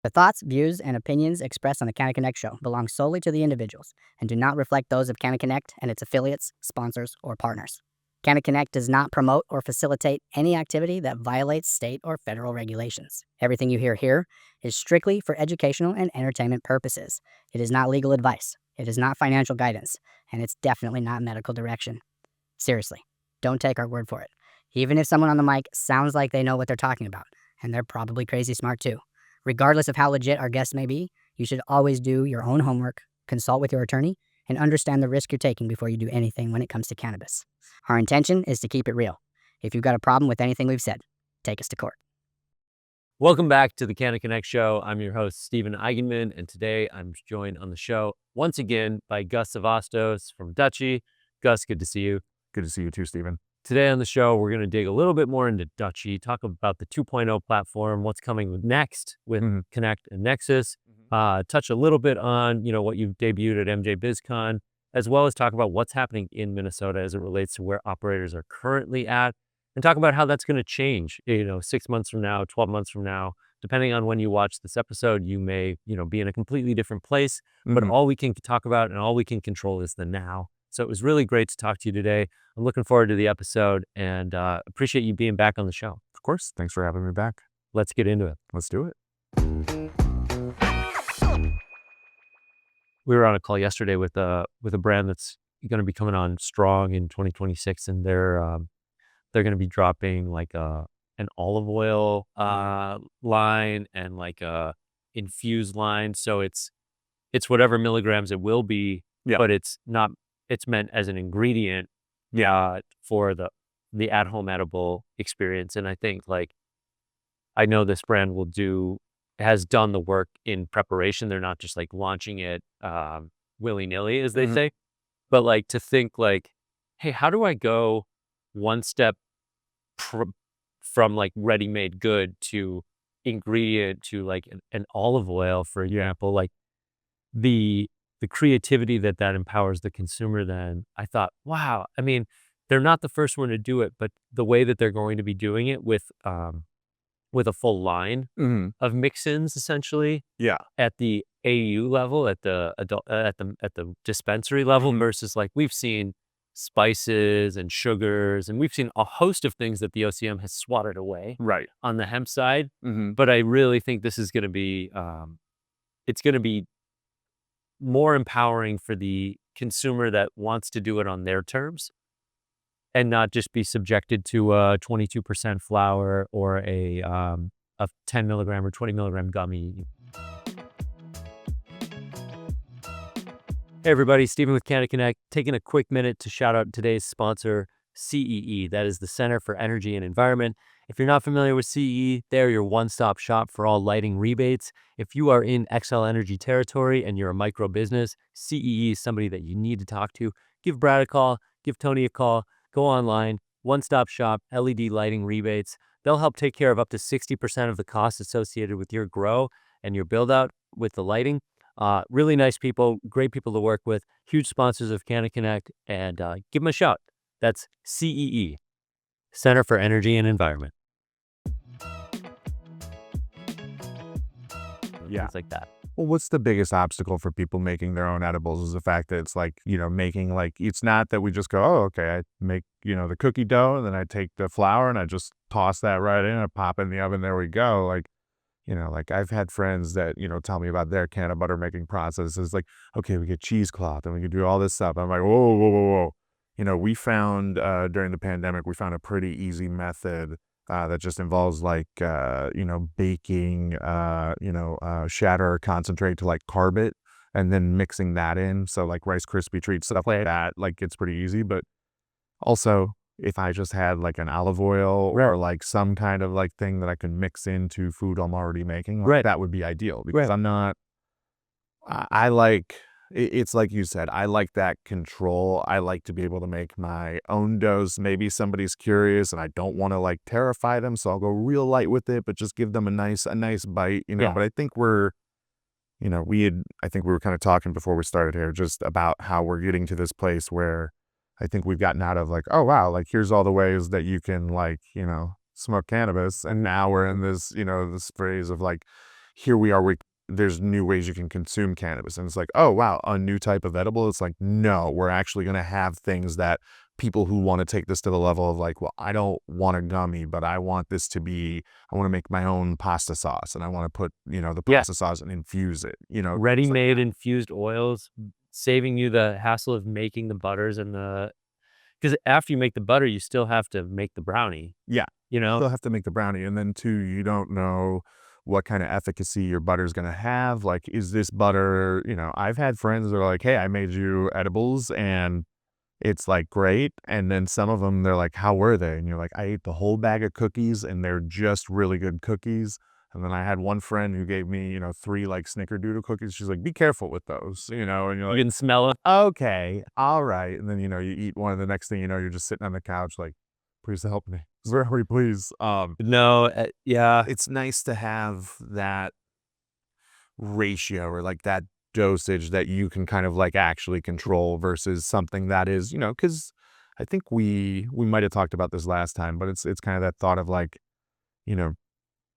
The thoughts, views, and opinions expressed on the Canna Connect show belong solely to the individuals and do not reflect those of Canna Connect and its affiliates, sponsors, or partners. Canna Connect does not promote or facilitate any activity that violates state or federal regulations. Everything you hear here is strictly for educational and entertainment purposes. It is not legal advice, it is not financial guidance, and it's definitely not medical direction. Seriously, don't take our word for it. Even if someone on the mic sounds like they know what they're talking about, and they're probably crazy smart too. Regardless of how legit our guests may be, you should always do your own homework, consult with your attorney, and understand the risk you're taking before you do anything when it comes to cannabis. Our intention is to keep it real. If you've got a problem with anything we've said, take us to court. Welcome back to the Canna Connect show. I'm your host, Stephen Eigenman, and today I'm joined on the show once again by Gus Sevastos from Dutchie. Gus, good to see you. Good to see you too, Stephen. Today on the show, we're going to dig a little bit more into Dutchie, talk about the 2.0 platform, what's coming next with Connect and Nexus, touch a little bit on, what you've debuted at MJ BizCon, as well as talk about what's happening in Minnesota as it relates to where operators are currently at, and talk about how that's going to change, 6 months from now, 12 months from now. Depending on when you watch this episode, you may, be in a completely different place, but all we can talk about and all we can control is the now. So it was really great to talk to you today. I'm looking forward to the episode and appreciate you being back on the show. Of course. Thanks for having me back. Let's get into it. Let's do it. We were on a call yesterday with a brand that's going to be coming on strong in 2026, and they're going to be dropping like an olive oil line and like a infused line. So it's whatever milligrams it will be, but it's not. It's meant as an ingredient for the at-home edible experience. And I think I know this brand has done the work in preparation. They're not just like launching it willy-nilly, as they say, but to think hey, how do I go one step from like ready-made good to ingredient to like an olive oil, for example, like the creativity that empowers the consumer. Then I thought, wow, I mean, they're not the first one to do it, but the way that they're going to be doing it with a full line of mix-ins, essentially, at the AU level, at the adult, at the dispensary level, versus like we've seen spices and sugars, and we've seen a host of things that the OCM has swatted away on the hemp side. But I really think this is going to be, it's going to be more empowering for the consumer that wants to do it on their terms and not just be subjected to a 22% flour or a 10 milligram or 20 milligram gummy. Hey everybody, Stephen with Canna Connect, taking a quick minute to shout out today's sponsor, CEE. That is the Center for Energy and Environment. If you're not familiar with CEE, they're your one-stop shop for all lighting rebates. If you are in XL Energy territory and you're a micro business, CEE is somebody that you need to talk to. Give Brad a call, give Tony a call, go online, one-stop shop, LED lighting rebates. They'll help take care of up to 60% of the costs associated with your grow and your build-out with the lighting. Really nice people, great people to work with, huge sponsors of Canna Connect, and give them a shout. That's CEE, Center for Energy and Environment. Things like that. Well, what's the biggest obstacle for people making their own edibles is the fact that it's making it's not that we just go, oh, okay, I make, the cookie dough, and then I take the flour and I just toss that right in and pop it in the oven. There we go. I've had friends that, tell me about their canna butter making process. It's like, okay, we get cheesecloth and we can do all this stuff. I'm like, whoa, whoa, whoa, whoa. We found during the pandemic, we found a pretty easy method that just involves baking, shatter concentrate to carb it and then mixing that in. So Rice Krispie treats, stuff like that, it's pretty easy. But also, if I just had an olive oil or some kind of thing that I can mix into food I'm already making, that would be ideal because it's like you said, I like that control. I like to be able to make my own dose. Maybe somebody's curious and I don't want to terrify them, so I'll go real light with it, but just give them a nice bite, But I think we were kind of talking before we started here just about how we're getting to this place where I think we've gotten out of oh wow, here's all the ways that you can smoke cannabis, and now we're in this this phrase of here we are, there's new ways you can consume cannabis. And it's like, oh, wow, a new type of edible. It's like, no, we're actually going to have things that people who want to take this to the level of like, well, I don't want a gummy, but I want this to be, I want to make my own pasta sauce and I want to put, the pasta sauce and infuse it, Ready-made infused oils, saving you the hassle of making the butters and because after you make the butter, you still have to make the brownie. Yeah. You know? Still have to make the brownie. And then too, you don't know what kind of efficacy your butter is going to have. Like, is this butter, I've had friends that are like, hey, I made you edibles and it's like great. And then some of them, they're like, how were they? And you're like, I ate the whole bag of cookies and they're just really good cookies. And then I had one friend who gave me, 3 like snickerdoodle cookies. She's like, be careful with those, and you're You like, can smell it. okay, all right. And then, you eat one and the next thing you're just sitting on the couch like, please help me. Very please. No, yeah. It's nice to have that ratio or like that dosage that you can kind of like actually control versus something that is, because I think we might have talked about this last time, but it's kind of that thought of like,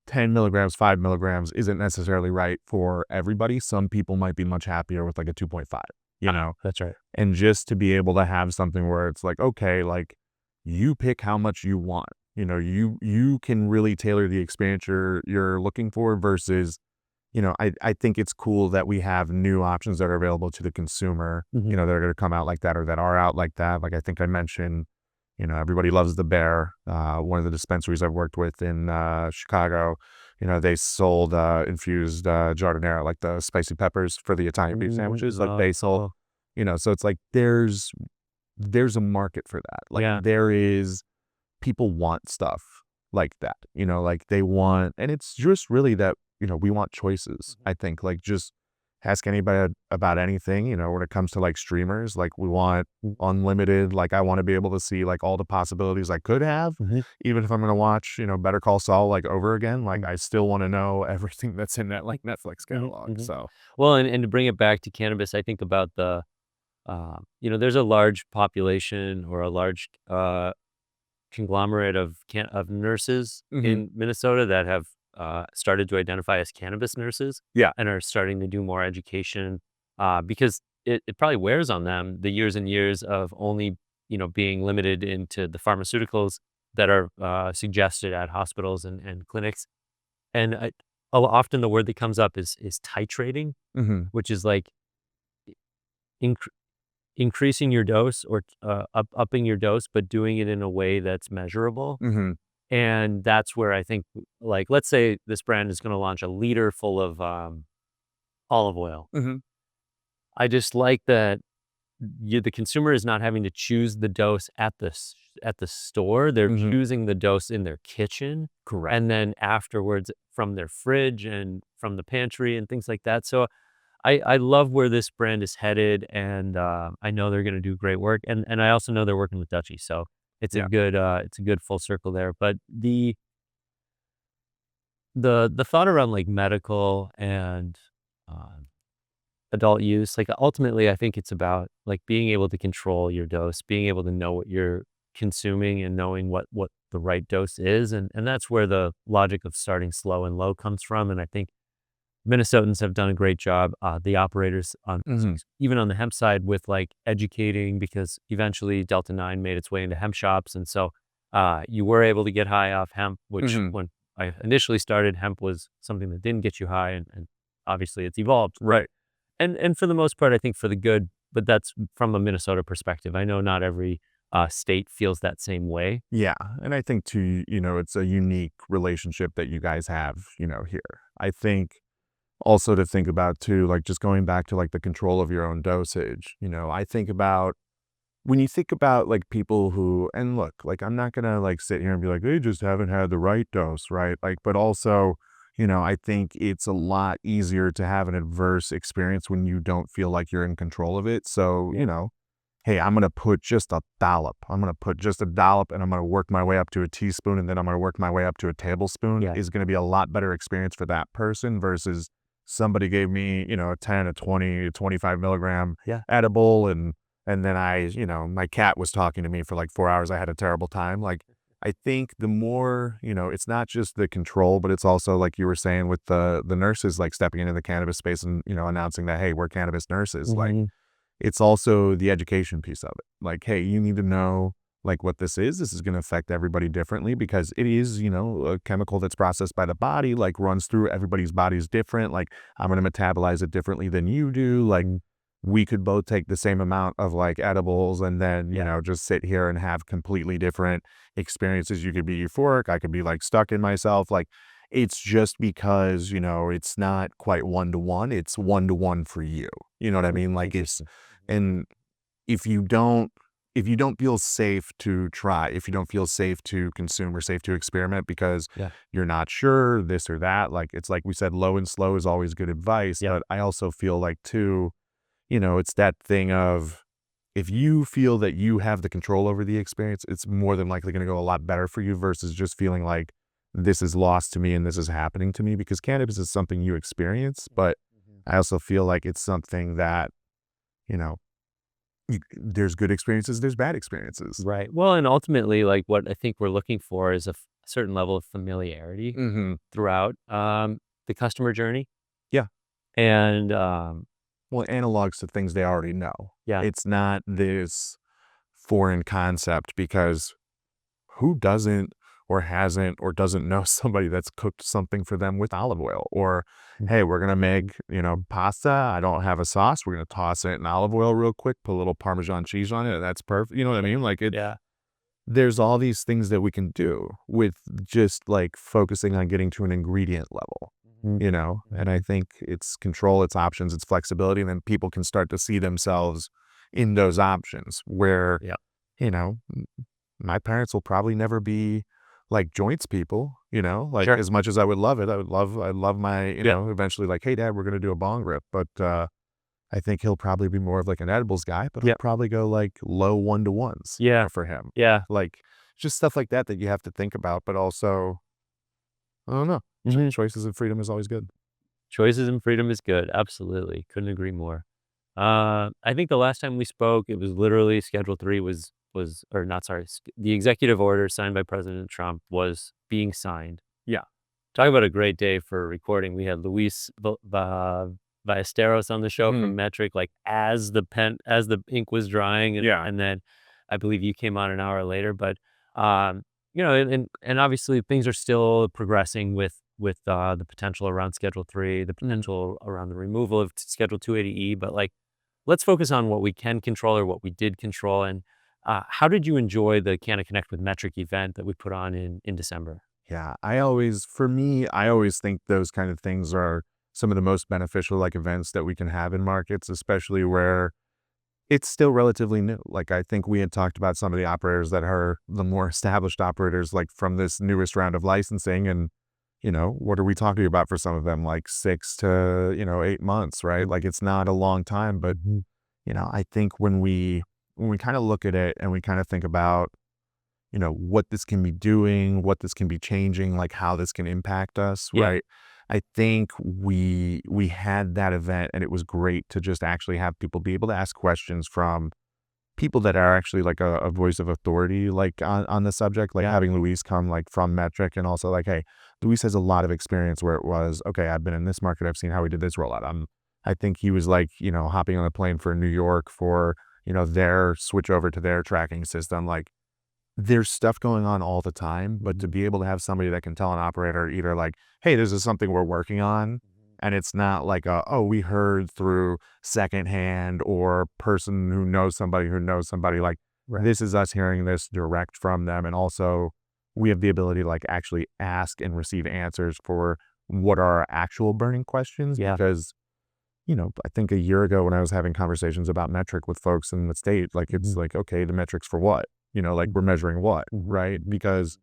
10 milligrams, 5 milligrams isn't necessarily right for everybody. Some people might be much happier with like a 2.5, That's right. and just to be able to have something where it's like, okay, like you pick how much you want, you can really tailor the experience you're looking for versus, I think it's cool that we have new options that are available to the consumer, Mhm. that are going to come out like that or that are out like that. Like I think I mentioned, everybody loves the Bear. One of the dispensaries I've worked with in Chicago, they sold infused jardinera, like the spicy peppers for the Italian beef sandwiches, like basil, so it's like there's a market for that. Like there is, people want stuff like that, like they want, and it's just really that, we want choices. I think like just ask anybody about anything, when it comes to like streamers, like we want unlimited, like I want to be able to see like all the possibilities I could have, even if I'm going to watch, Better Call Saul like over again, like I still want to know everything that's in that like Netflix catalog. So, well, and to bring it back to cannabis, I think about there's a large population or a large conglomerate of nurses in Minnesota that have started to identify as cannabis nurses. Yeah. And are starting to do more education because it probably wears on them the years and years of only, being limited into the pharmaceuticals that are suggested at hospitals and clinics. And often the word that comes up is titrating, which is like increasing your dose or upping your dose, but doing it in a way that's measurable. And that's where I think, like, let's say this brand is going to launch a liter full of olive oil. I just like that the consumer is not having to choose the dose at the store. They're choosing the dose in their kitchen. Correct. And then afterwards from their fridge and from the pantry and things like that. So I love where this brand is headed, and I know they're going to do great work. And I also know they're working with Dutchie, so it's a good full circle there. But the thought around like medical and adult use, like ultimately, I think it's about like being able to control your dose, being able to know what you're consuming, and knowing what the right dose is, and that's where the logic of starting slow and low comes from. And I think Minnesotans have done a great job, the operators on even on the hemp side with like educating, because eventually Delta 9 made its way into hemp shops. And so you were able to get high off hemp, which when I initially started, hemp was something that didn't get you high. And obviously it's evolved. Right. And for the most part, I think for the good, but that's from a Minnesota perspective. I know not every state feels that same way. Yeah. And I think too, it's a unique relationship that you guys have, here. I think also to think about too, like just going back to like the control of your own dosage, I think about when you think about like people who, and look, like I'm not gonna like sit here and be like, they just haven't had the right dose, right? Like, but also, I think it's a lot easier to have an adverse experience when you don't feel like you're in control of it. So, hey, I'm going to put just a dollop. I'm going to put just a dollop and I'm going to work my way up to a teaspoon and then I'm going to work my way up to a tablespoon is going to be a lot better experience for that person versus somebody gave me, a 10, a 20, a 25 milligram edible. And then my cat was talking to me for like 4 hours. I had a terrible time. Like, I think the more, it's not just the control, but it's also like you were saying with the nurses like stepping into the cannabis space and, announcing that, hey, we're cannabis nurses. Like Mm-hmm. it's also the education piece of it. Like, hey, you need to know like what this is. This is going to affect everybody differently because it is, a chemical that's processed by the body, like runs through everybody's body's different. Like I'm going to metabolize it differently than you do. Like we could both take the same amount of like edibles and then, just sit here and have completely different experiences. You could be euphoric. I could be like stuck in myself. Like it's just because, it's not quite 1-to-1. It's 1-to-1 for you. You know what I mean? Like it's, and if you don't, if you don't feel safe to try, if you don't feel safe to consume or safe to experiment because you're not sure this or that, like it's like we said, low and slow is always good advice. But I also feel like too, it's that thing of if you feel that you have the control over the experience, it's more than likely going to go a lot better for you versus just feeling like this is lost to me and this is happening to me, because cannabis is something you experience. But I also feel like it's something that, you know, there's good experiences, there's bad experiences. Right. Well, and ultimately, like what I think we're looking for is a certain level of familiarity Mm-hmm. throughout the customer journey. Yeah. And Well, analogs to things they already know. yeah, It's not this foreign concept, because who doesn't or hasn't or doesn't know somebody that's cooked something for them with olive oil? Or, hey, we're going to make, pasta. I don't have a sauce. We're going to toss it in olive oil real quick, put a little Parmesan cheese on it. That's perfect. You know what I mean? Like yeah, there's all these things that we can do with just like focusing on getting to an ingredient level, and I think it's control, it's options, it's flexibility. And then people can start to see themselves in those options where, you know, my parents will probably never be like joints people, like sure, as much as I would love it. I love my, eventually like, hey dad, we're going to do a bong rip. But, I think he'll probably be more of like an edibles guy, but he'll probably go like low 1-to-1s yeah, for him. yeah. Like just stuff like that you have to think about, but also, I don't know. Choices and freedom is always good. Choices and freedom is good. Absolutely, couldn't agree more. I think the last time we spoke, it was literally Schedule 3 was or not sorry, the executive order signed by President Trump was being signed. Yeah. Talk about a great day for recording. We had Luis Ballesteros on the show from Metrc, like as the ink was drying, and then I believe you came on an hour later. But and obviously things are still progressing with the potential around Schedule 3, the potential around the removal of Schedule 280E. But like, let's focus on what we can control or what we did control. And how did you enjoy the Canna Connect with Metrc event that we put on in December? Yeah. For me, I always think those kind of things are some of the most beneficial like events that we can have in markets, especially where it's still relatively new. Like I think we had talked about some of the operators that are the more established operators, like from this newest round of licensing. And, what are we talking about for some of them? Like 6 to, 8 months, right? Like it's not a long time, but, I think when we kind of look at it and we kind of think about, what this can be doing, what this can be changing, like how this can impact us, right? I think we had that event and it was great to just actually have people be able to ask questions from people that are actually like a voice of authority, like on the subject, like having Luis come like from Metrc, and also like, hey, Luis has a lot of experience where it was, okay, I've been in this market, I've seen how we did this rollout. I think he was like, hopping on a plane for New York for, their switch over to their tracking system. Like there's stuff going on all the time, but to be able to have somebody that can tell an operator either like, hey, this is something we're working on, and it's not like oh, we heard through secondhand or person who knows somebody, like this is us hearing this direct from them. And also we have the ability to like actually ask and receive answers for what are our actual burning questions. Because I think a year ago when I was having conversations about Metrc with folks in the state, like it's like, okay, the metrics for what? Like we're measuring what, right? Because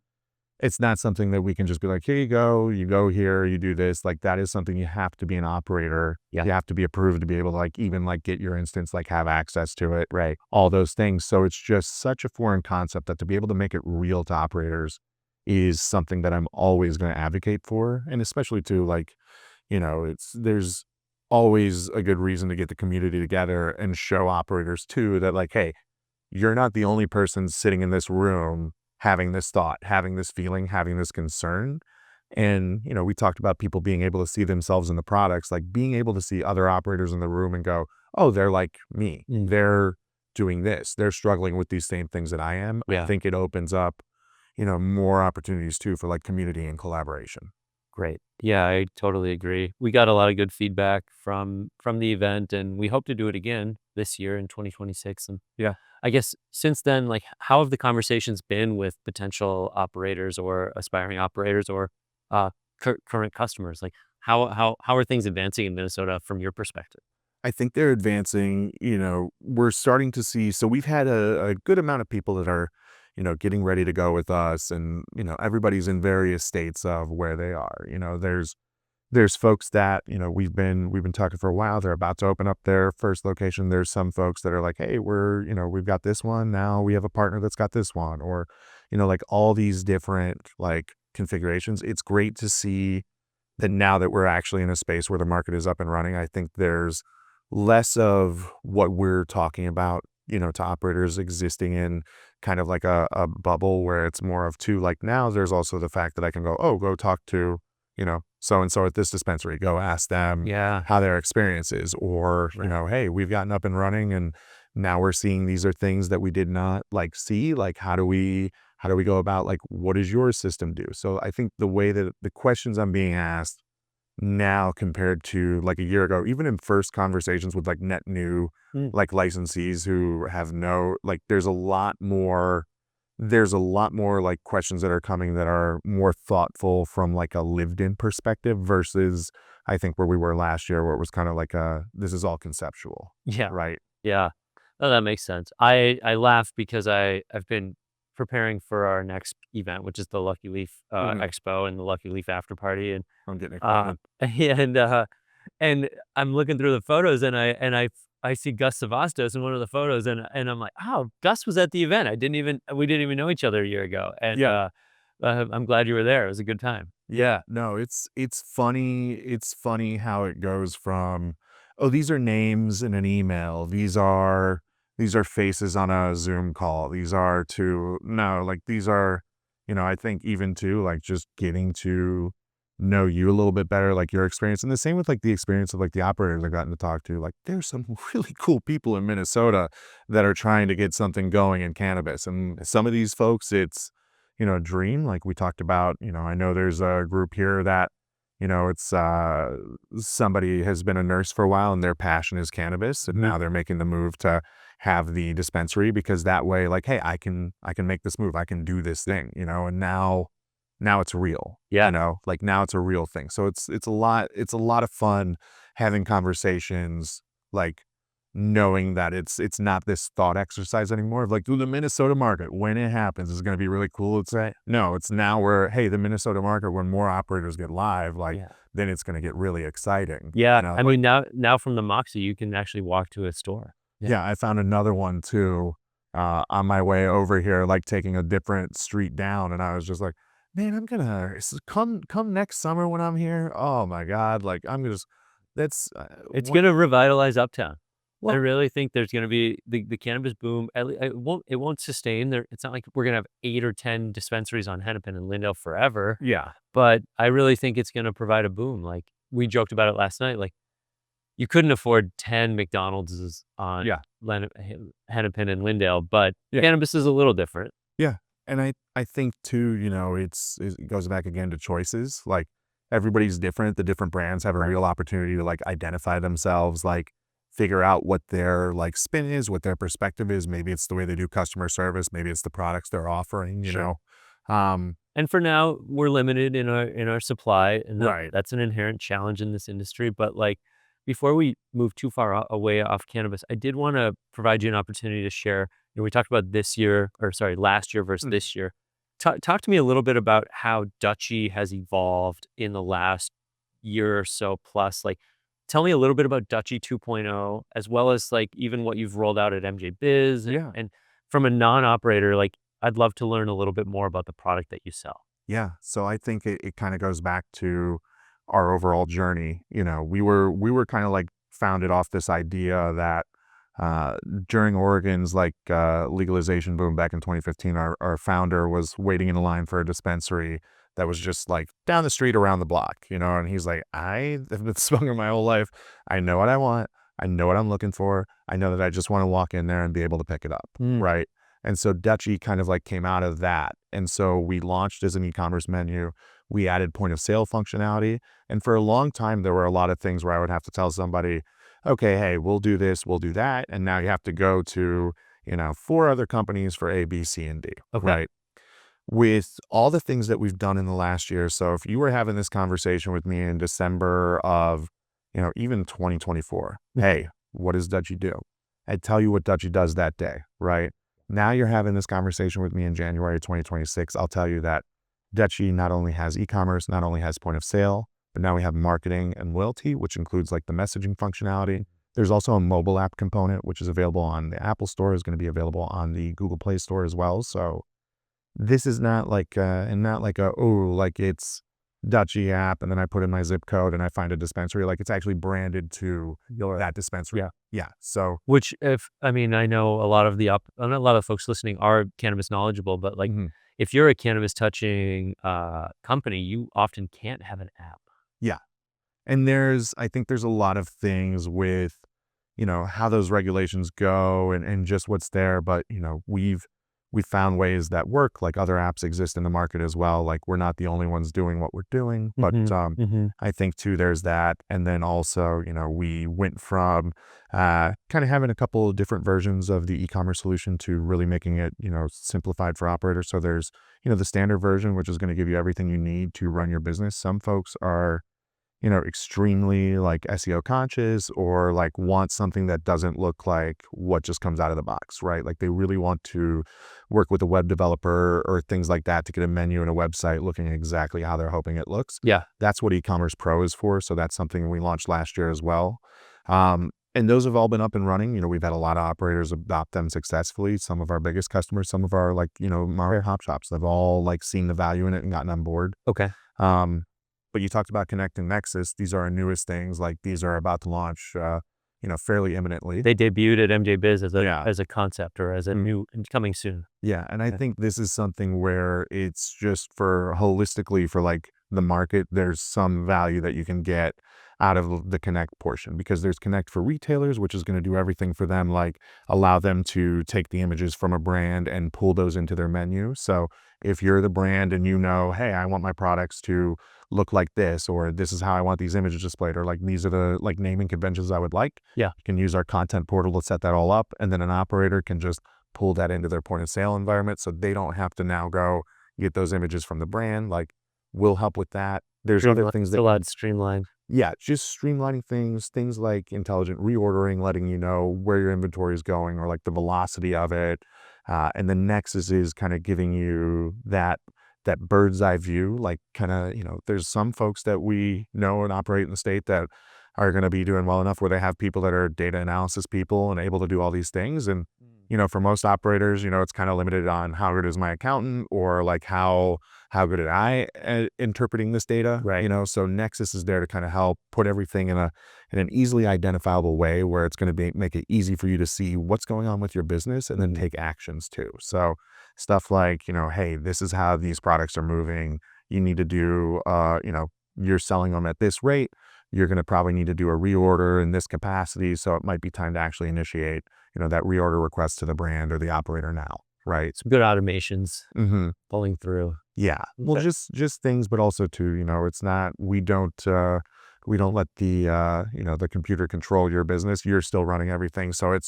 it's not something that we can just be like, here you go here, you do this. Like that is something you have to be an operator. You have to be approved to be able to like even like get your instance, like have access to it, right? All those things. So it's just such a foreign concept that to be able to make it real to operators is something that I'm always going to advocate for. And especially to like, there's always a good reason to get the community together and show operators too that like, hey, you're not the only person sitting in this room having this thought, having this feeling, having this concern. And, we talked about people being able to see themselves in the products, like being able to see other operators in the room and go, oh, they're like me. They're doing this. They're struggling with these same things that I am. I Yeah. think it opens up, more opportunities too for like community and collaboration. Great. Yeah, I totally agree. We got a lot of good feedback from the event, and we hope to do it again this year in 2026. And Yeah. I guess since then, like, how have the conversations been with potential operators or aspiring operators or current customers? Like, how are things advancing in Minnesota from your perspective? I think they're advancing, we're starting to see, so we've had a good amount of people that are, getting ready to go with us, and, everybody's in various states of where they are. There's folks that, we've been talking for a while. They're about to open up their first location. There's some folks that are like, hey, we've got this one. Now we have a partner that's got this one, or, like all these different like configurations. It's great to see that now that we're actually in a space where the market is up and running. I think there's less of what we're talking about, to operators existing in kind of like a bubble where it's more of two. Like now there's also the fact that I can go talk to, so-and-so at this dispensary, go ask them Yeah. how their experience is, or, hey, we've gotten up and running and now we're seeing these are things that we did not like see, like, how do we go about, like, what does your system do? So I think the way that the questions I'm being asked now compared to like a year ago, even in first conversations with like net new, like licensees who have like, there's a lot more like questions that are coming that are more thoughtful from like a lived in perspective versus I think where we were last year, where it was kind of like this is all conceptual. Yeah. Right. Yeah. Oh, that makes sense. I laugh because I've been preparing for our next event, which is the Lucky Leaf Expo and the Lucky Leaf After Party, and I'm getting uh, excited. and I'm looking through the photos, and I see Gus Sevastos in one of the photos, and I'm like, oh, Gus was at the event. We didn't even know each other a year ago, and Yeah. I'm glad you were there. It was a good time. Yeah, no, it's funny. It's funny how it goes from, oh, these are names in an email. These are faces on a Zoom call. These are to no, like these are, I think even to like just getting to know you a little bit better, like your experience. And the same with like the experience of like the operators I've gotten to talk to. Like there's some really cool people in Minnesota that are trying to get something going in cannabis. And some of these folks, it's dream, like we talked about. I know there's a group here that, it's somebody has been a nurse for a while and their passion is cannabis. And now they're making the move to have the dispensary because that way, like, hey, I can make this move. I can do this thing, and now it's real. Yeah. Like now it's a real thing. So it's a lot of fun having conversations, like knowing that it's not this thought exercise anymore of like, the Minnesota market, when it happens, is going to be really cool. It's now where, hey, the Minnesota market, when more operators get live, like then it's going to get really exciting. Yeah. I mean, now from the Moxie, you can actually walk to a store. Yeah, I found another one too on my way over here, like taking a different street down, and I was just like, man, I'm gonna come next summer when I'm here. Oh my God, like I'm just that's It's gonna revitalize Uptown. I Well, really think there's gonna be the cannabis boom. It won't sustain there. It's not like we're gonna have 8 or 10 dispensaries on Hennepin and Lindale forever. yeah, But I really think it's gonna provide a boom. Like we joked about it last night. Like you couldn't afford 10 McDonald's on yeah, Hennepin and Lindale, but yeah. cannabis is a little different. Yeah. And I think too, it goes back again to choices. Like everybody's different. The different brands have a real opportunity to like identify themselves, like figure out what their like spin is, what their perspective is. Maybe it's the way they do customer service. Maybe it's the products they're offering, And for now, we're limited in our supply, and Right. that's an inherent challenge in this industry. But like, before we move too far away off cannabis, I did want to provide you an opportunity to share. We talked about last year versus this year. Talk to me a little bit about how Dutchie has evolved in the last year or so plus. Like, tell me a little bit about Dutchie 2.0, as well as like even what you've rolled out at MJ Biz. Yeah. And from a non-operator, like, I'd love to learn a little bit more about the product that you sell. Yeah. So I think it kind of goes back to our overall journey. We were kind of like founded off this idea that During Oregon's legalization boom back in 2015, our founder was waiting in a line for a dispensary that was just like down the street around the block, and he's like, I have been smoking my whole life. I know what I want. I know what I'm looking for. I know that I just want to walk in there and be able to pick it up. Right. And so Dutchie kind of like came out of that. And so we launched as an e-commerce menu. We added point of sale functionality. And for a long time, there were a lot of things where I would have to tell somebody, okay, hey, we'll do this, we'll do that. And now you have to go to, 4 other companies for A, B, C, and D. Okay. Right. With all the things that we've done in the last year. So if you were having this conversation with me in December of, even 2024, hey, what does Dutchie do? I'd tell you what Dutchie does that day, right? Now you're having this conversation with me in January 2026. I'll tell you that Dutchie not only has e-commerce, not only has point of sale, but now we have marketing and loyalty, which includes like the messaging functionality. There's also a mobile app component, which is available on the Apple Store, is going to be available on the Google Play Store as well. So this is not like it's Dutchie app and then I put in my zip code and I find a dispensary. Like it's actually branded to that dispensary. Yeah. Yeah. So Which I know a lot of folks listening are cannabis knowledgeable, but like if you're a cannabis touching company, you often can't have an app. yeah. And I think there's a lot of things with, how those regulations go and just what's there. But, we've found ways that work, like other apps exist in the market as well. Like we're not the only ones doing what we're doing, but I think too, there's that. And then also, we went from kind of having a couple of different versions of the e-commerce solution to really making it, simplified for operators. So there's, the standard version, which is going to give you everything you need to run your business. Some folks are, extremely like SEO conscious or like want something that doesn't look like what just comes out of the box, right? Like they really want to work with a web developer or things like that to get a menu and a website looking exactly how they're hoping it looks. Yeah. That's what e-commerce pro is for. So that's something we launched last year as well. And those have all been up and running. We've had a lot of operators adopt them successfully. Some of our biggest customers, some of our Mario Hop Shops, they've all like seen the value in it and gotten on board. Okay. But you talked about Connect and Nexus. These are our newest things. Like these are about to launch, fairly imminently. They debuted at MJ Biz as a concept or as a new coming soon. Yeah. And I think this is something where it's just for holistically for like the market, there's some value that you can get out of the Connect portion, because there's Connect for retailers, which is going to do everything for them, like allow them to take the images from a brand and pull those into their menu. So if you're the brand and hey, I want my products to look like this, or this is how I want these images displayed, or like these are the like naming conventions I would like. Yeah. You can use our content portal to set that all up. And then an operator can just pull that into their point of sale environment. So they don't have to now go get those images from the brand. Like we'll help with that. There's other things that a lot streamlined. Yeah, just streamlining things like intelligent reordering, letting you know where your inventory is going or like the velocity of it. And the Nexus is kind of giving you that bird's eye view. Like kind of, there's some folks that we know and operate in the state that are going to be doing well enough where they have people that are data analysis people and able to do all these things. And, for most operators, it's kind of limited on how good is my accountant or like how good am I at interpreting this data, right? So Nexus is there to kind of help put everything in an easily identifiable way where it's going to make it easy for you to see what's going on with your business and then take actions too. So stuff like, hey, this is how these products are moving. You need to do, you're selling them at this rate. You're going to probably need to do a reorder in this capacity. So it might be time to actually initiate, that reorder request to the brand or the operator now. Right. Some good automations pulling through. Yeah. Well, just things, but also too, it's not, we don't let the computer control your business. You're still running everything. So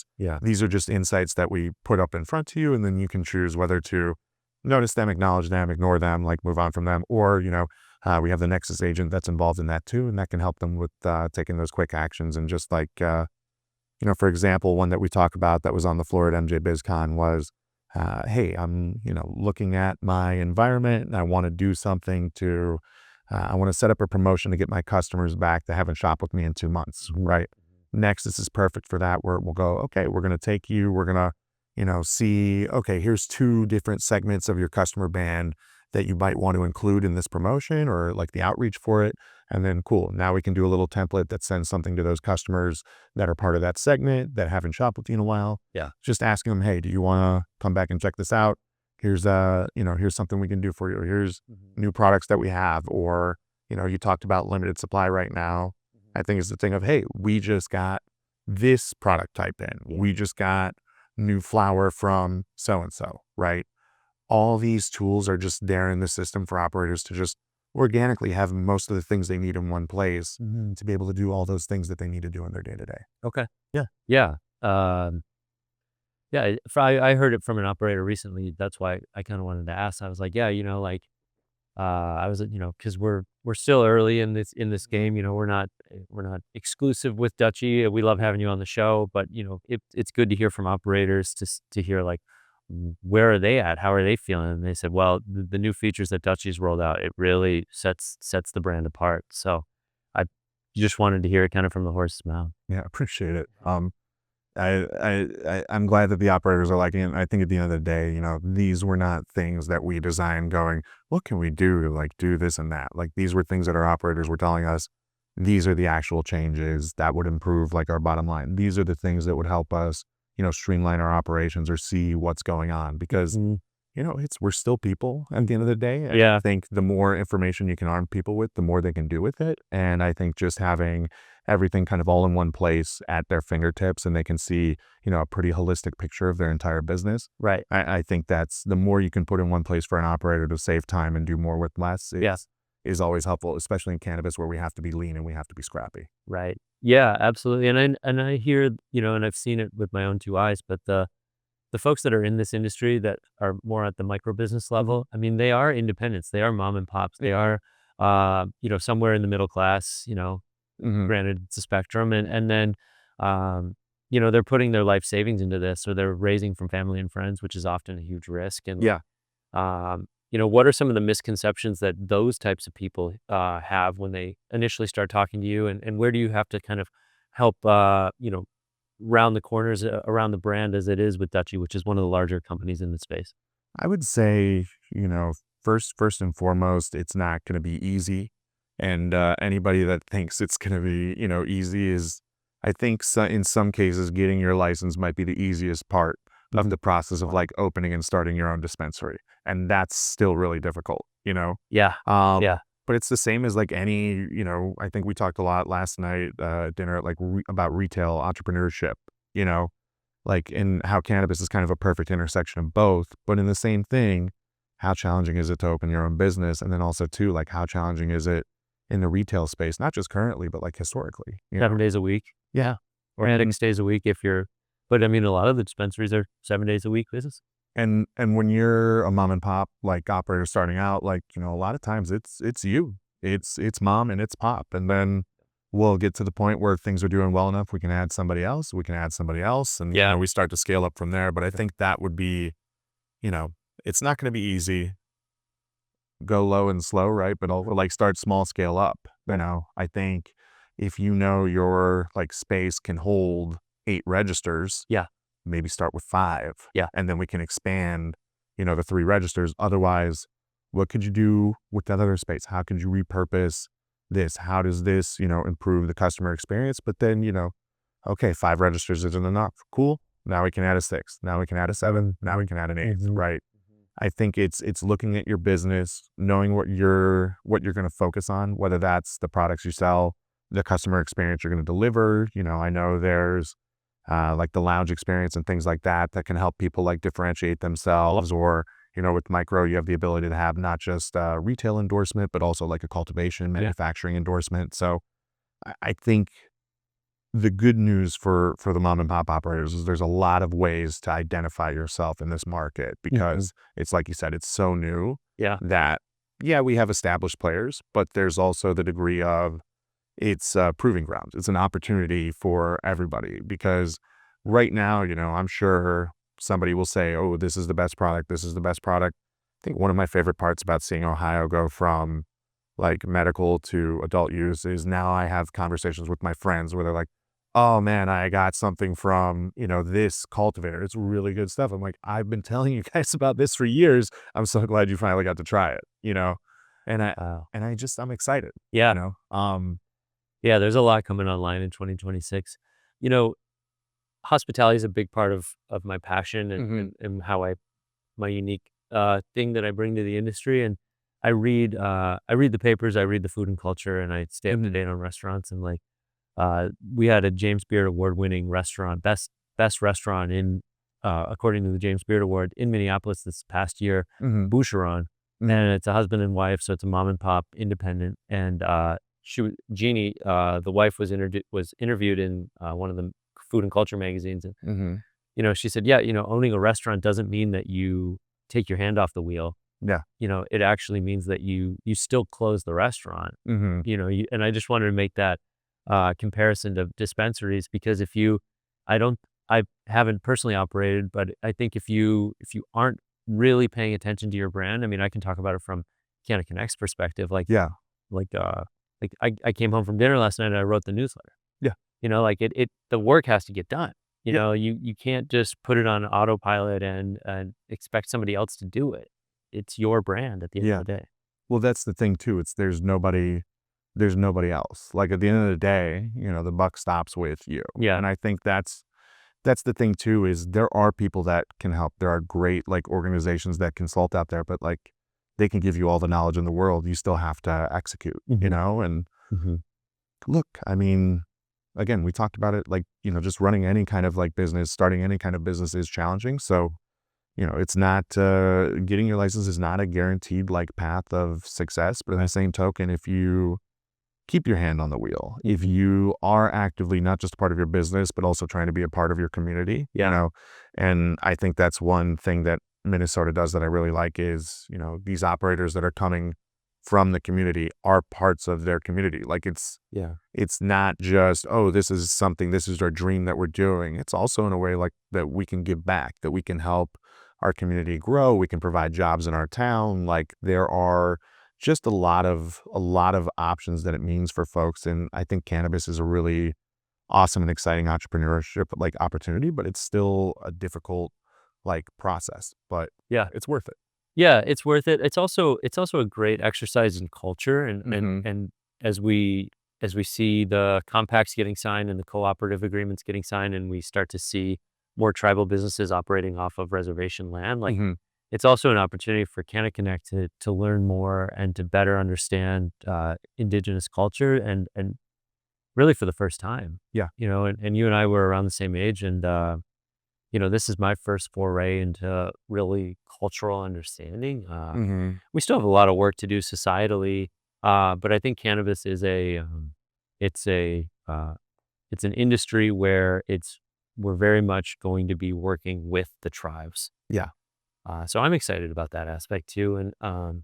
these are just insights that we put up in front of you. And then you can choose whether to notice them, acknowledge them, ignore them, like move on from them. Or, we have the Nexus agent that's involved in that too. And that can help them with taking those quick actions. And just like, for example, one that we talk about that was on the floor at MJ BizCon was, hey, I'm, looking at my environment and I want to do something to, I want to set up a promotion to get my customers back that haven't shopped with me in 2 months, right? Nexus is perfect for that, where we'll go, okay, we're going to take you, we're going to, see, okay, here's 2 different segments of your customer band. that you might want to include in this promotion or like the outreach for it. And then cool, now we can do a little template that sends something to those customers that are part of that segment that haven't shopped with you in a while. Yeah. Just asking them, hey, do you want to come back and check this out? Here's here's something we can do for you. Or here's new products that we have. Or, you talked about limited supply right now. I think it's the thing of, hey, we just got this product type in. We just got new flour from so-and-so, right? All these tools are just there in the system for operators to just organically have most of the things they need in one place to be able to do all those things that they need to do in their day-to-day. Okay. Yeah. Yeah. Yeah. I heard it from an operator recently. That's why I kind of wanted to ask. I was like, yeah, I was, cause we're still early in this game, we're not exclusive with Dutchie. We love having you on the show, but it's good to hear from operators to hear like, where are they at? How are they feeling? And they said, well, the new features that Dutchie's rolled out, it really sets the brand apart. So I just wanted to hear it kind of from the horse's mouth. Yeah, appreciate it. I'm glad that the operators are liking it. I think at the end of the day, these were not things that we designed going, what can we do to like do this and that? Like these were things that our operators were telling us, these are the actual changes that would improve like our bottom line. These are the things that would help us, streamline our operations or see what's going on because, we're still people at the end of the day. And Yeah. I think the more information you can arm people with, the more they can do with it. And I think just having everything kind of all in one place at their fingertips and they can see, a pretty holistic picture of their entire business. Right. I think that's the more you can put in one place for an operator to save time and do more with less is always helpful, especially in cannabis where we have to be lean and we have to be scrappy. Right. Yeah, absolutely. And I hear, and I've seen it with my own two eyes, but the folks that are in this industry that are more at the micro business level, I mean, they are independents. They are mom and pops. They are, somewhere in the middle class, granted it's a spectrum. And then, they're putting their life savings into this or they're raising from family and friends, which is often a huge risk. And, what are some of the misconceptions that those types of people have when they initially start talking to you and where do you have to kind of help, round the corners around the brand as it is with Dutchie, which is one of the larger companies in the space? I would say, first and foremost, it's not going to be easy. And anybody that thinks it's going to be, easy is, I think in some cases, getting your license might be the easiest part of the process of like opening and starting your own dispensary. And that's still really difficult, Yeah. Yeah. But it's the same as like any, I think we talked a lot last night at dinner at like about retail entrepreneurship, like in how cannabis is kind of a perfect intersection of both. But in the same thing, how challenging is it to open your own business? And then also too, like how challenging is it in the retail space, not just currently, but like historically. 7 days a week. Yeah. Or 6 days a week but I mean, a lot of the dispensaries are 7 days a week business. And when you're a mom and pop, like operator starting out, like, a lot of times it's you, it's mom and it's pop. And then we'll get to the point where things are doing well enough. We can add somebody else. And, we start to scale up from there. But I think that would be, it's not going to be easy. Go low and slow, right? But also like start small, scale up. I think if your like space can hold 8 registers, maybe start with 5. Yeah. And then we can expand, the 3 registers. Otherwise, what could you do with that other space? How could you repurpose this? How does this, improve the customer experience? But then, okay, 5 registers isn't enough. Cool. Now we can add a 6. Now we can add a 7. Now we can add an 8, right? I think it's looking at your business, knowing what you're going to focus on, whether that's the products you sell, the customer experience you're going to deliver. I know there's like the lounge experience and things like that can help people like differentiate themselves. Or, with micro, you have the ability to have not just retail endorsement, but also like a cultivation, manufacturing endorsement. So I think the good news for the mom and pop operators is there's a lot of ways to identify yourself in this market because it's like you said, it's so new that, we have established players, but there's also the degree of it's proving grounds. It's an opportunity for everybody because right now, I'm sure somebody will say, oh, this is the best product. This is the best product. I think one of my favorite parts about seeing Ohio go from like medical to adult use is now I have conversations with my friends where they're like, oh man, I got something from, this cultivator. It's really good stuff. I'm like, I've been telling you guys about this for years. I'm so glad you finally got to try it. And I, Wow. and I just, I'm excited, Yeah. you know? Yeah. There's a lot coming online in 2026. You know, hospitality is a big part of my passion and, Mhm. and how my unique thing that I bring to the industry. And I read the papers, I read the food and culture, and I stay up to Mhm. date on restaurants. And like we had a James Beard Award winning restaurant, best restaurant in according to the James Beard Award in Minneapolis this past year, Mhm. Boucheron. Mhm. And it's a husband and wife, so it's a mom and pop independent. And Jeannie, the wife was interviewed in one of the food and culture magazines. And Mhm. she said, yeah, owning a restaurant doesn't mean that you take your hand off the wheel. Yeah. It actually means that you still close the restaurant. Mhm. And I just wanted to make that comparison to dispensaries, because I don't, I haven't personally operated, but I think if you aren't really paying attention to your brand, I mean, I can talk about it from Canna Connect's perspective, Yeah. like, I came home from dinner last night and I wrote the newsletter. Yeah. Like the work has to get done. Yep. You can't just put it on autopilot and expect somebody else to do it. It's your brand at the end of Yeah. the day. Well, that's the thing too. There's nobody else. Like at the end of the day, the buck stops with you. Yeah. And I think that's the thing too, is there are people that can help. There are great like organizations that consult out there, but like they can give you all the knowledge in the world. You still have to execute, Mhm. and Mhm. look, I mean, again, we talked about it, like, just running any kind of like business, starting any kind of business is challenging. So, it's not, getting your license is not a guaranteed like path of success. But in the same token, if you keep your hand on the wheel, if Mhm. you are actively not just a part of your business, but also trying to be a part of your community, Yeah. and I think that's one thing that Minnesota does that I really like is, these operators that are coming from the community are parts of their community. Like Yeah. it's not just, oh, this is our dream that we're doing. It's also in a way like that we can give back, that we can help our community grow. We can provide jobs in our town. Like there are just a lot of options that it means for folks. And I think cannabis is a really awesome and exciting entrepreneurship like opportunity, but it's still a difficult like process, but Yeah. it's worth it. Yeah, it's worth it. It's also a great exercise in culture, and Mm-hmm. as we see the compacts getting signed and the cooperative agreements getting signed, and we start to see more tribal businesses operating off of reservation land, like Mm-hmm. it's also an opportunity for Canna Connect to learn more and to better understand indigenous culture, and really for the first time. Yeah. And you and I were around the same age, and this is my first foray into really cultural understanding. Mm-hmm. We still have a lot of work to do societally, but I think cannabis is it's a, uh, it's an industry where we're very much going to be working with the tribes. Yeah. So I'm excited about that aspect too. And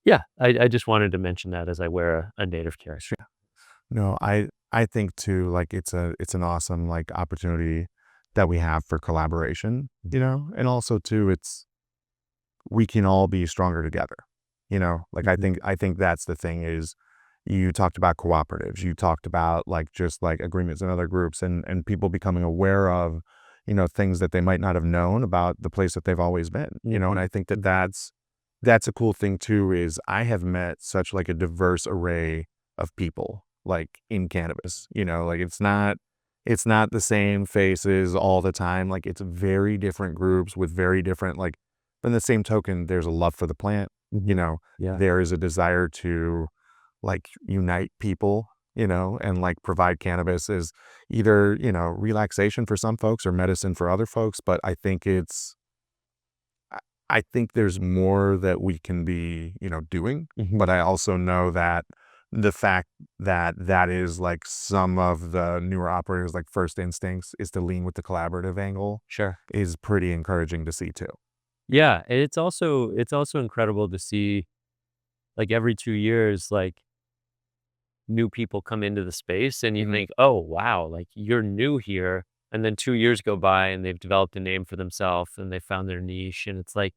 yeah, I just wanted to mention that as I wear a native character. No, I think too, like it's an awesome like opportunity that we have for collaboration, and also too, we can all be stronger together, like Mhm. I think that's the thing is you talked about cooperatives, you talked about like just like agreements and other groups and people becoming aware of, things that they might not have known about the place that they've always been, and Mhm. I think that that's a cool thing too, is I have met such like a diverse array of people like in cannabis, like it's not the same faces all the time. Like it's very different groups with very different like, but in the same token, there's a love for the plant, Mhm. Yeah. there is a desire to like unite people, and like provide cannabis as either, relaxation for some folks or medicine for other folks. But I I think there's more that we can be, doing, Mhm. but I also know that the fact that that is like some of the newer operators, like first instincts is to lean with the collaborative angle Sure. is pretty encouraging to see too. Yeah, and it's also incredible to see, like, every 2 years, like, new people come into the space and you Mhm. think, "Oh, wow, like, you're new here," and then 2 years go by and they've developed a name for themselves and they found their niche, and it's like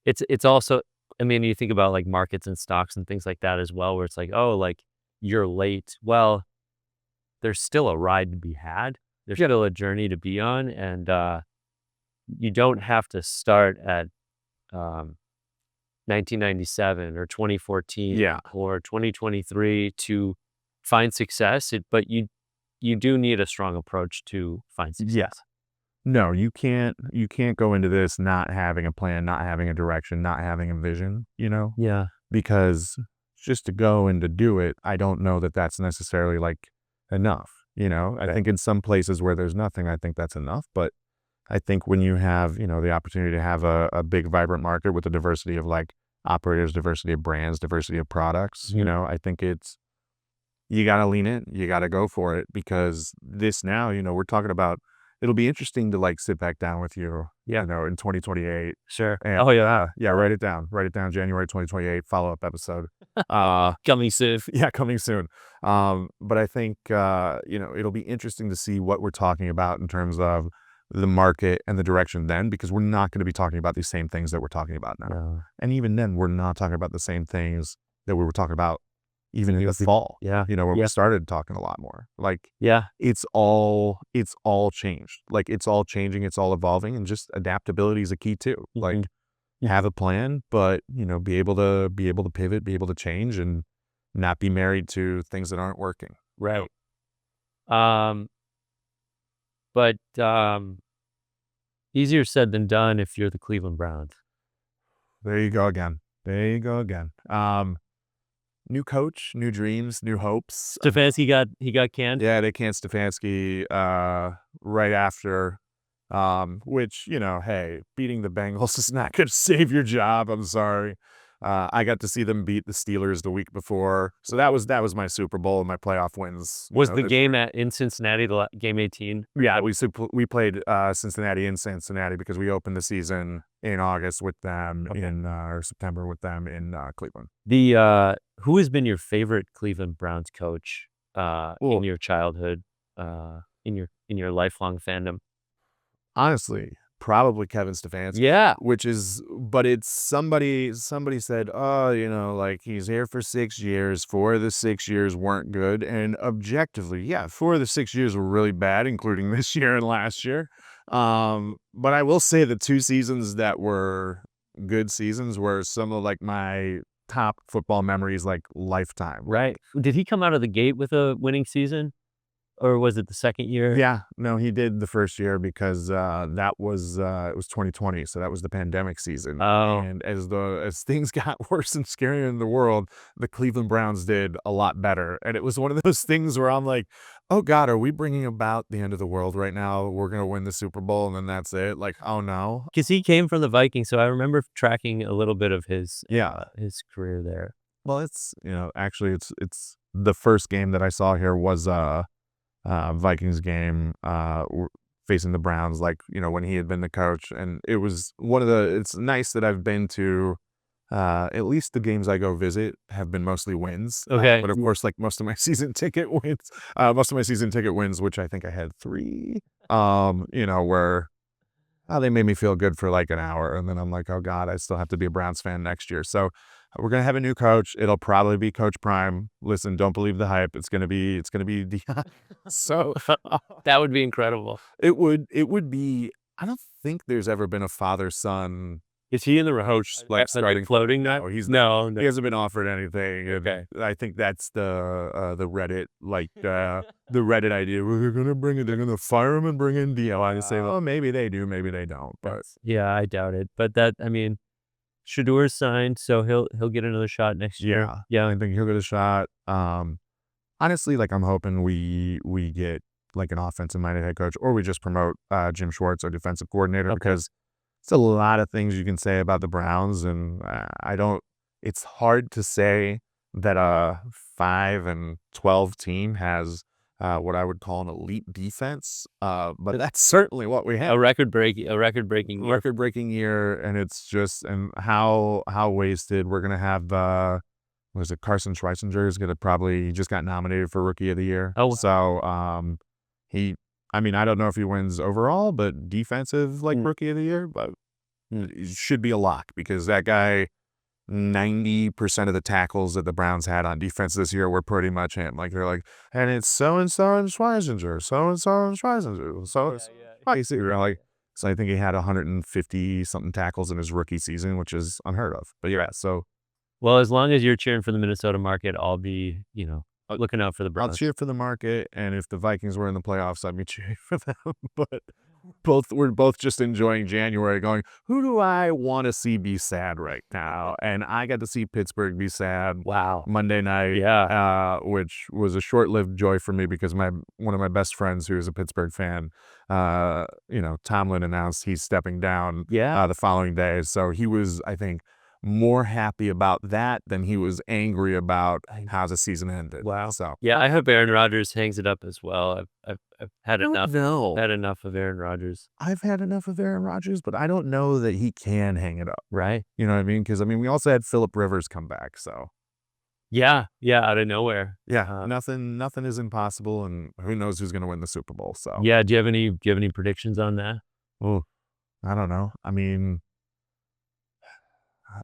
it's also, I mean, you think about, like, markets and stocks and things like that as well, where it's like, "Oh, like, you're late." Well, there's still a ride to be had. There's still a journey to be on, and you don't have to start at 1997 or 2014 Yeah. or 2023 to find success. But you do need a strong approach to find success. Yeah. No, you can't go into this not having a plan, not having a direction, not having a vision, Yeah. because just to go and to do it, I don't know that that's necessarily like enough, I think in some places where there's nothing, I think that's enough. But I think when you have, the opportunity to have a big, vibrant market with a diversity of like operators, diversity of brands, diversity of products, I think you got to lean in, you got to go for it, because this now, we're talking about, it'll be interesting to like sit back down with you, in 2028. Sure. And, Oh, yeah. yeah, write it down, January 2028, follow-up episode. Coming soon. Yeah, coming soon. But I think, it'll be interesting to see what we're talking about in terms of the market and the direction then, because we're not going to be talking about these same things that we're talking about now. No. And even then, we're not talking about the same things that we were talking about even in the fall. Yeah. When we started talking a lot more. Like, Yeah. it's all changed. Like, it's all changing, it's all evolving, and just adaptability is a key too. Like, have a plan, but be able to pivot, be able to change, and not be married to things that aren't working. Right. But easier said than done if you're the Cleveland Browns. There you go again. New coach, new dreams, new hopes. Stefanski he got canned. Yeah, they canned Stefanski right after, which, hey, beating the Bengals is not going to save your job. I'm sorry. I got to see them beat the Steelers the week before, so that was my Super Bowl and my playoff wins. Was the game in Cincinnati, game 18? Yeah, we played Cincinnati in Cincinnati because we opened the season in August with them or September with them in Cleveland. Who has been your favorite Cleveland Browns coach in your childhood, in your lifelong fandom? Honestly, probably Kevin Stefanski. Yeah. But it's somebody said, oh, like he's here for 6 years. 4 of the 6 years weren't good. And objectively, yeah, 4 of the 6 years were really bad, including this year and last year. But I will say the 2 seasons that were good seasons were some of like my top football memories, like lifetime. Right. Did he come out of the gate with a winning season? Or was it the second year? Yeah, no, he did the first year because that was it was 2020, so that was the pandemic season. Oh. And as things got worse and scarier in the world, the Cleveland Browns did a lot better. And it was one of those things where I'm like, oh God, are we bringing about the end of the world right now? We're gonna win the Super Bowl and then that's it. Like, oh no, because he came from the Vikings, so I remember tracking a little bit of his his career there. Well, it's actually it's the first game that I saw here was Vikings game facing the Browns, like when he had been the coach, and it was it's nice that I've been to at least the games I go visit have been mostly wins. Okay. But of course, like most of my season ticket wins, which I think I had 3, where they made me feel good for like an hour, and then I'm like, oh God, I still have to be a Browns fan next year. So we're gonna have a new coach. It'll probably be Coach Prime. Listen, don't believe the hype. It's gonna be Dion. So that would be incredible. It would be. I don't think there's ever been a father-son. Is he in the coach like starting floating now? No, he's no. He hasn't been offered anything. Okay. I think that's the Reddit the Reddit idea. Well, they're gonna fire him and bring in Dion. I say, well, maybe they do, maybe they don't. But yeah, I doubt it. But Shadour's signed, so he'll get another shot next year. Yeah, I think he'll get a shot. Honestly, like I'm hoping we get like an offensive-minded head coach, or we just promote Jim Schwartz, our defensive coordinator, because it's a lot of things you can say about the Browns, and it's hard to say that a 5-12 team has what I would call an elite defense, but that's certainly what we have. A record-breaking year, and it's just how wasted. We're gonna have was it Carson Schweizinger is he just got nominated for Rookie of the Year. Oh, so I don't know if he wins overall, but defensive Rookie of the Year, but it should be a lock because that guy 90% of the tackles that the Browns had on defense this year were pretty much him. Like they're like, and it's so-and-so and Schweizinger, so-and-so and Schweizinger. So basically, like, so I think he had 150 something tackles in his rookie season, which is unheard of. But yeah, so Well, as long as you're cheering for the Minnesota market, I'll be, looking out for the I'll Browns. cheer for the market, and if the Vikings were in the playoffs, I'd be cheering for them. But we're both just enjoying January, going, who do I want to see be sad right now? And I got to see Pittsburgh be sad. Wow. Monday night, Yeah. which was a short-lived joy for me because one of my best friends who is a Pittsburgh fan, Tomlin announced he's stepping down Yeah. the following day. So he was, I think, more happy about that than he was angry about how the season ended. Wow. So Yeah, I hope Aaron Rodgers hangs it up as well. I've had enough. no. Had enough of Aaron Rodgers. I've had enough of Aaron Rodgers, but I don't know that he can hang it up. Right. You know what I mean? Because, we also had Phillip Rivers come back. So, Yeah. Out of nowhere. yeah, nothing is impossible. And who knows who's going to win the Super Bowl. So, Yeah. Do you have any predictions on that? oh, I don't know.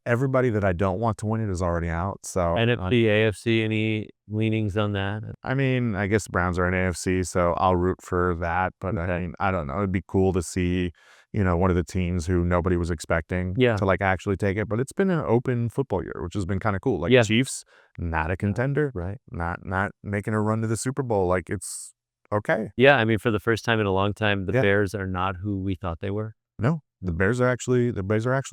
Everybody that I don't want to win it is already out. So, NFC, AFC, any leanings on that? I guess Browns are in AFC, so I'll root for that. But Okay. I don't know. It'd be cool to see, one of the teams who nobody was expecting to like actually take it. But it's been an open football year, which has been kind of cool. Like Yeah. Chiefs, not a contender, Right. not making a run to the Super Bowl. Like it's okay. Yeah. For the first time in a long time, the Yeah. Bears are not who we thought they were. No, the Bears are actually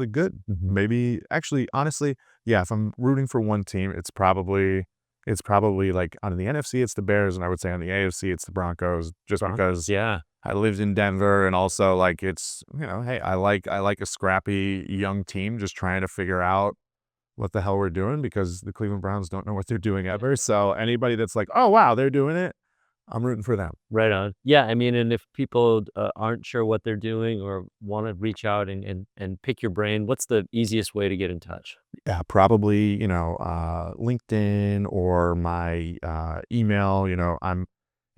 good. Mhm. Maybe actually, honestly, yeah. If I'm rooting for one team, it's probably like on the NFC, it's the Bears, and I would say on the AFC, it's the Broncos, just because Yeah. I lived in Denver, and also like it's hey, I like a scrappy young team just trying to figure out what the hell we're doing because the Cleveland Browns don't know what they're doing ever. So anybody that's like, oh wow, they're doing it, I'm rooting for them. Right on. Yeah, and if people aren't sure what they're doing or want to reach out and pick your brain, what's the easiest way to get in touch? Yeah, probably, LinkedIn or my email. I'm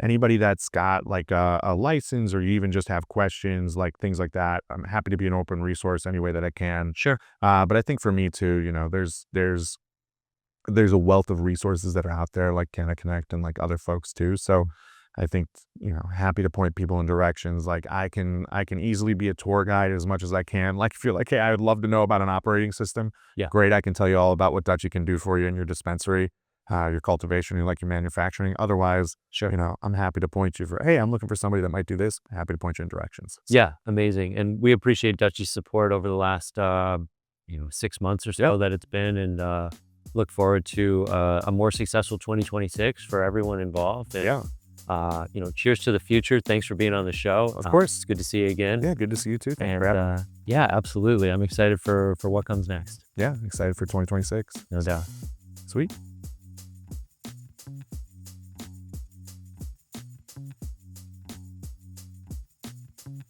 anybody that's got like a license or you even just have questions, like things like that. I'm happy to be an open resource any way that I can. Sure. But I think for me too, there's a wealth of resources that are out there like Canna Connect and like other folks too. So I think, happy to point people in directions. Like I can easily be a tour guide as much as I can. Like if you're like, hey, I would love to know about an operating system. Yeah. Great. I can tell you all about what Dutchie can do for you in your dispensary, your cultivation, your manufacturing. Otherwise, Sure. I'm happy to point you hey, I'm looking for somebody that might do this. Happy to point you in directions. So, Yeah, amazing. And we appreciate Dutchie's support over the last 6 months or so that it's been, and look forward to a more successful 2026 for everyone involved. And, yeah. Cheers to the future. Thanks for being on the show. Of course. It's good to see you again. Yeah. Good to see you too. Thanks for having me. And yeah, absolutely. I'm excited for what comes next. Yeah. Excited for 2026. No doubt. Sweet.